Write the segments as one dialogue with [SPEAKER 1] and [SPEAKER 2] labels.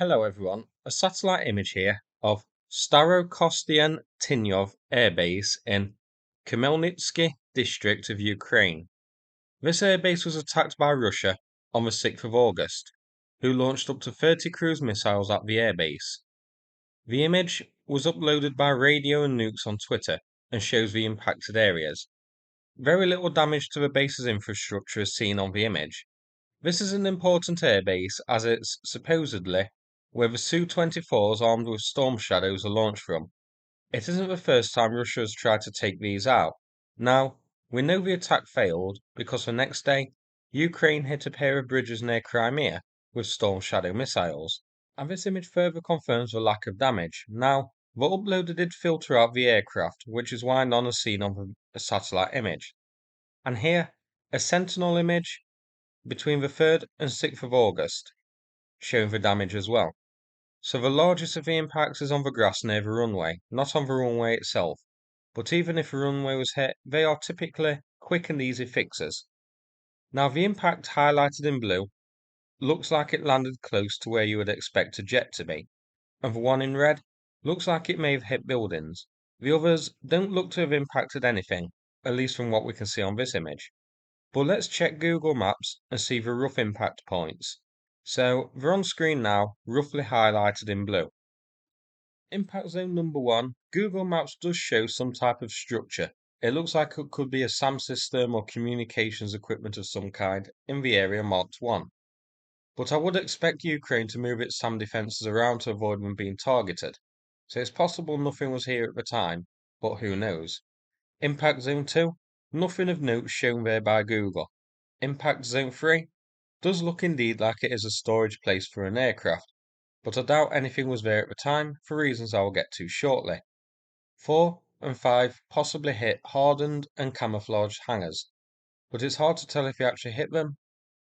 [SPEAKER 1] Hello everyone, a satellite image here of Starokostiantyniv Air Base in Khmelnytskyi district of Ukraine. This air base was attacked by Russia on the 6th of August, who launched up to 30 cruise missiles at the air base. The image was uploaded by radio and nukes on Twitter and shows the impacted areas. Very little damage to the base's infrastructure is seen on the image. This is an important airbase as it's supposedly where the Su-24s armed with Storm Shadows are launched from. It isn't the first time Russia has tried to take these out. Now, we know the attack failed because the next day, Ukraine hit a pair of bridges near Crimea with Storm Shadow missiles, and this image further confirms the lack of damage. Now, the uploader did filter out the aircraft, which is why none is seen on the satellite image. And here, a Sentinel image between the 3rd and 6th of August, showing the damage as well. So the largest of the impacts is on the grass near the runway, not on the runway itself. But even if the runway was hit, they are typically quick and easy fixes. Now the impact highlighted in blue looks like it landed close to where you would expect a jet to be, and the one in red looks like it may have hit buildings. The others don't look to have impacted anything, at least from what we can see on this image. But let's check Google Maps and see the rough impact points. So they're on screen now, roughly highlighted in blue. Impact zone number 1, Google Maps does show some type of structure. It looks like it could be a SAM system or communications equipment of some kind in the area marked 1. But I would expect Ukraine to move its SAM defences around to avoid them being targeted. So it's possible nothing was here at the time, but who knows. Impact zone 2, nothing of note shown there by Google. Impact zone 3 does look indeed like it is a storage place for an aircraft, but I doubt anything was there at the time for reasons I will get to shortly. 4 and 5 possibly hit hardened and camouflaged hangars, but it's hard to tell if he actually hit them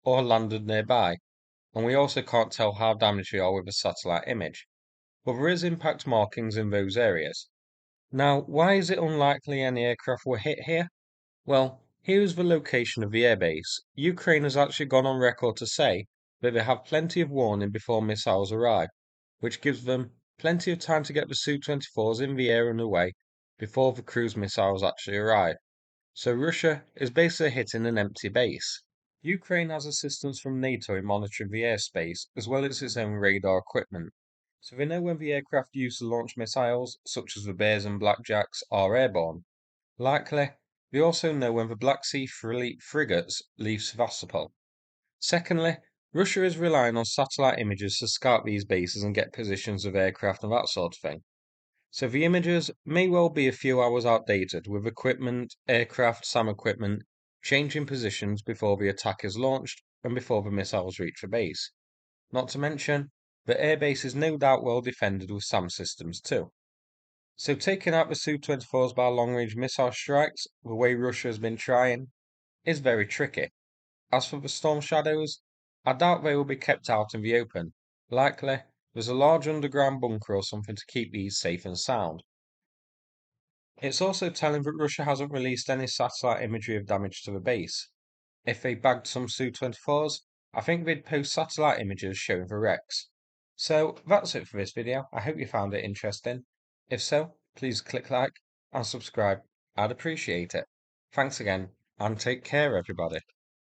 [SPEAKER 1] or landed nearby, and we also can't tell how damaged they are with a satellite image, but there is impact markings in those areas. Now, why is it unlikely any aircraft were hit here? Well, here is the location of the airbase. Ukraine has actually gone on record to say that they have plenty of warning before missiles arrive, which gives them plenty of time to get the Su-24s in the air and away before the cruise missiles actually arrive. So Russia is basically hitting an empty base. Ukraine has assistance from NATO in monitoring the airspace as well as its own radar equipment. So they know when the aircraft used to launch missiles, such as the Bears and Blackjacks, are airborne. Likely, they also know when the Black Sea Fleet frigates leave Sevastopol. Secondly, Russia is relying on satellite images to scout these bases and get positions of aircraft and that sort of thing. So the images may well be a few hours outdated, with equipment, aircraft, SAM equipment, changing positions before the attack is launched and before the missiles reach the base. Not to mention, the airbase is no doubt well defended with SAM systems too. So taking out the Su-24s by long-range missile strikes, the way Russia has been trying, is very tricky. As for the Storm Shadows, I doubt they will be kept out in the open. Likely, there's a large underground bunker or something to keep these safe and sound. It's also telling that Russia hasn't released any satellite imagery of damage to the base. If they bagged some Su-24s, I think they'd post satellite images showing the wrecks. So that's it for this video. I hope you found it interesting. If so, please click like and subscribe. I'd appreciate it. Thanks again, and take care everybody.